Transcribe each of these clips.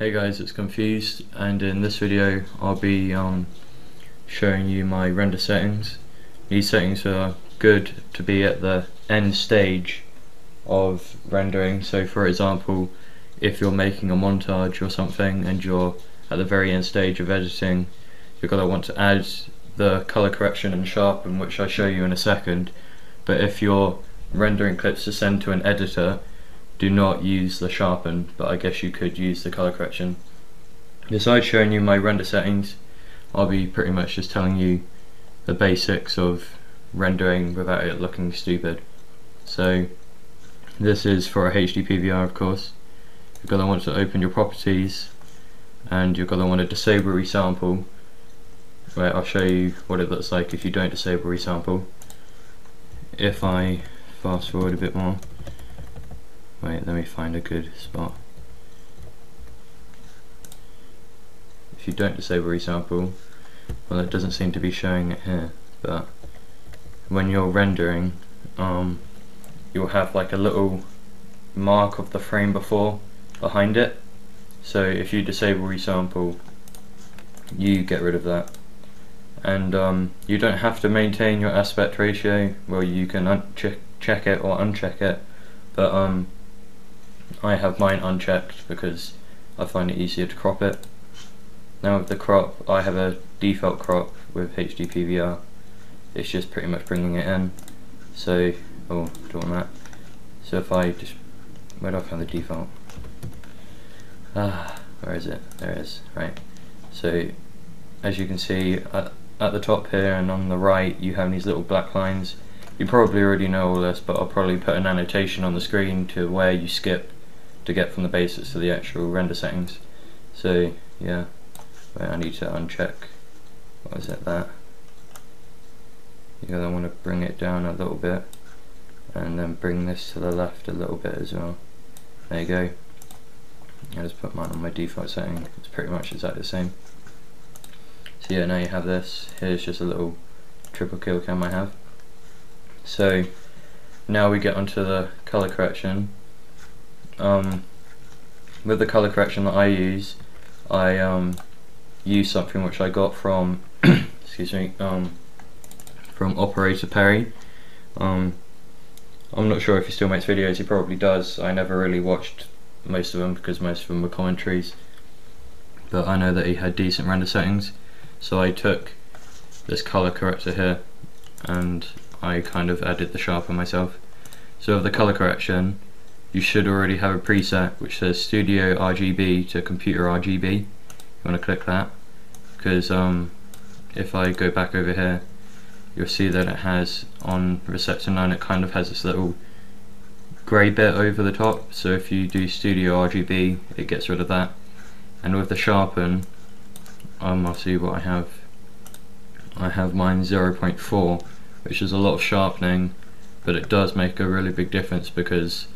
Hey guys, it's Confused, and in this video I'll be showing you my render settings. These settings are good to be at the end stage of rendering. So for example, if you're making a montage or something and you're at the very end stage of editing, you're going to want to add the color correction and sharpen, which I'll show you in a second. But if you're rendering clips to send to an editor, do not use the sharpen, but I guess you could use the color correction. Besides showing you my render settings, I'll be pretty much just telling you the basics of rendering without it looking stupid. So this is for a HD PVR, of course. You're going to want to open your properties and you're going to want to disable resample. Right, I'll show you what it looks like if you don't disable resample. If I fast forward a bit more, wait, let me find a good spot. If you don't disable resample, well, it doesn't seem to be showing it here, but when you're rendering, you'll have like a little mark of the frame before behind it. So if you disable resample, you get rid of that. And you don't have to maintain your aspect ratio. Well, you can check it or uncheck it, but I have mine unchecked because I find it easier to crop it. Now with the crop, I have a default crop with HD PVR. It's just pretty much bringing it in. So, oh, do you want that? So if I just, where do I find the default? Where is it? There it is, right. So, as you can see, at the top here and on the right, you have these little black lines. You probably already know all this, but I'll probably put an annotation on the screen to where you skip to get from the basics to the actual render settings. So yeah, wait, I need to uncheck, what is it, that? You're going to want to bring it down a little bit and then bring this to the left a little bit as well. There you go. I just put mine on my default setting, it's pretty much exactly the same. So yeah, now you have this. Here's just a little triple kill cam I have. So now we get onto the color correction. With the color correction that I use something which I got from excuse me, from Operator Perry. I'm not sure if he still makes videos. He probably does. I never really watched most of them because most of them were commentaries, but I know that he had decent render settings. So I took this color corrector here and I kind of added the sharpen myself. So with the color correction, you should already have a preset which says Studio RGB to Computer RGB. You want to click that, because if I go back over here, you'll see that it has on Receptor 9, it kind of has this little grey bit over the top. So if you do Studio RGB, it gets rid of that. And with the sharpen, I'll see what I have. I have mine 0.4, which is a lot of sharpening, but it does make a really big difference because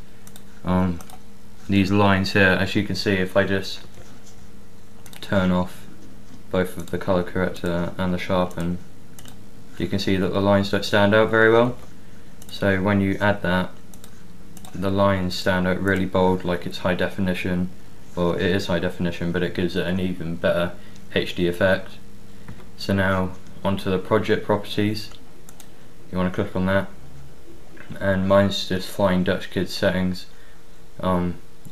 these lines here, as you can see, if I just turn off both of the color corrector and the sharpen, you can see that the lines don't stand out very well. So when you add that, the lines stand out really bold, like it's high definition. Well, it is high definition, but it gives it an even better HD effect. So now onto the project properties. You want to click on that, and mine's just Flying Dutch Kid settings.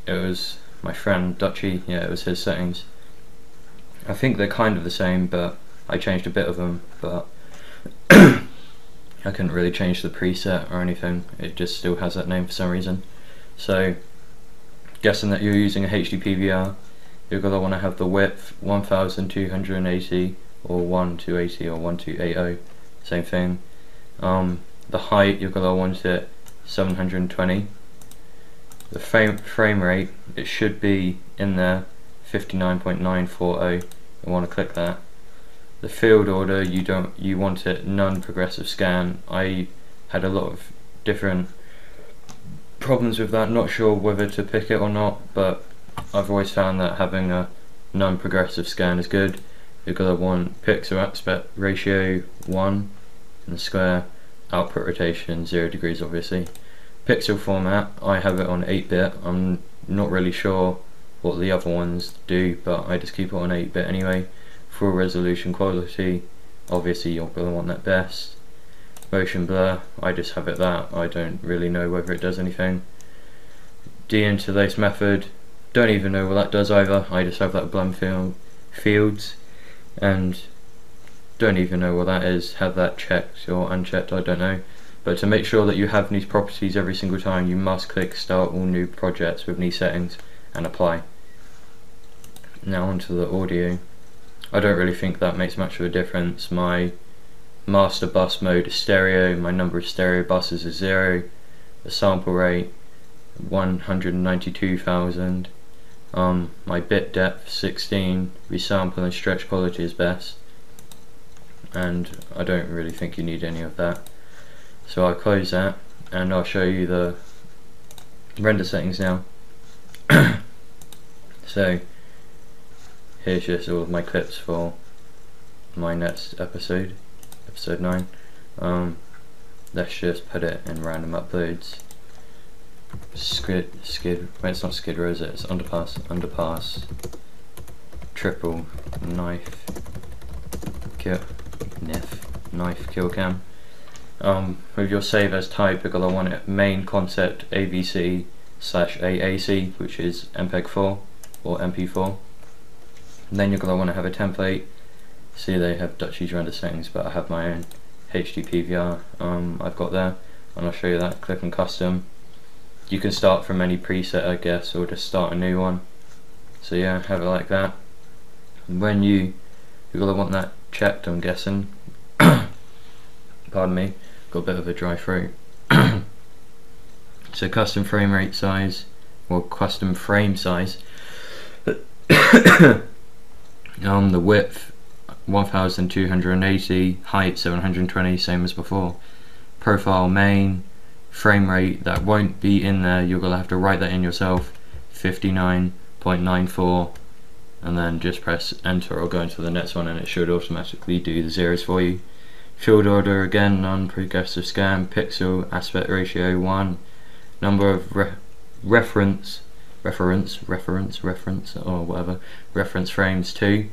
It was my friend Dutchy, yeah, it was his settings. I think they're kind of the same, but I changed a bit of them, but I couldn't really change the preset or anything. It just still has that name for some reason. So guessing that you're using a HD PVR, you're going to want to have the width 1280 or 1280 or 1280, same thing. The height, you're going to want it 720. The frame rate, it should be in there, 59.940. You want to click that. The field order, you want it non-progressive scan. I had a lot of different problems with that, not sure whether to pick it or not, but I've always found that having a non-progressive scan is good. You're going to want pixel aspect ratio 1 in the square, output rotation 0 degrees obviously. Pixel format, I have it on 8-bit. I'm not really sure what the other ones do, but I just keep it on 8-bit anyway. Full resolution quality, obviously you're going to want that best. Motion blur, I just have it that, I don't really know whether it does anything. Deinterlace method, don't even know what that does either, I just have that blend fields, and don't even know what that is, have that checked or unchecked, I don't know. But to make sure that you have these properties every single time, you must click start all new projects with these settings and apply. Now onto the audio. I don't really think that makes much of a difference. My master bus mode is stereo, my number of stereo buses is 0, the sample rate 192,000, my bit depth 16, resample and stretch quality is best, and I don't really think you need any of that. So I'll close that and I'll show you the render settings now. So here's just all of my clips for my next episode, episode 9. Let's just put it in random uploads. Skid, well, it's not skid row, is it? It's underpass, triple, knife, kill cam. With your save as type, you're going to want it main concept AVC/AAC, which is MPEG-4 or MP4. And then you're going to want to have a template. See, they have Dutchie's render settings, but I have my own HD PVR I've got there, and I'll show you that. Click on custom. You can start from any preset, I guess, or just start a new one. So yeah, have it like that. And when you're going to want that checked, I'm guessing. Pardon me, got a bit of a dry throat. So custom frame rate size, or custom frame size. The width 1280, height 720, same as before. Profile main, frame rate, that won't be in there, you're going to have to write that in yourself, 59.94, and then just press enter or go into the next one and it should automatically do the zeros for you. Field order again, non-progressive scan, pixel aspect ratio 1, number of reference frames 2,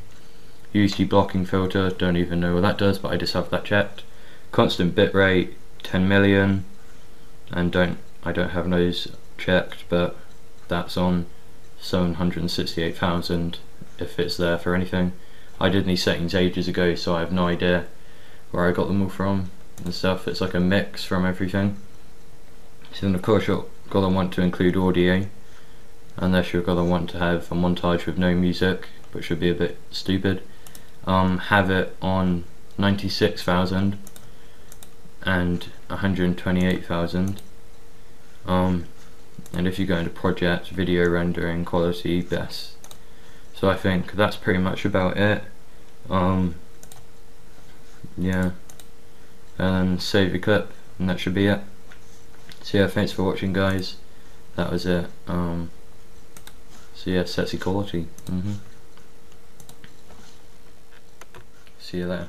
UC blocking filter, don't even know what that does, but I just have that checked. Constant bit rate 10 million, and I don't have those checked, but that's on 768,000 if it's there for anything. I did these settings ages ago, so I have no idea where I got them all from and stuff. It's like a mix from everything. So then of course you're going to want to include audio, unless you're going to want to have a montage with no music, which should be a bit stupid. Have it on 96,000 and 128,000. And if you go into project, video rendering quality best. So I think that's pretty much about it. Yeah, and then save your clip, and that should be it. So yeah, thanks for watching, guys. That was it. So yeah, sexy quality. See you later.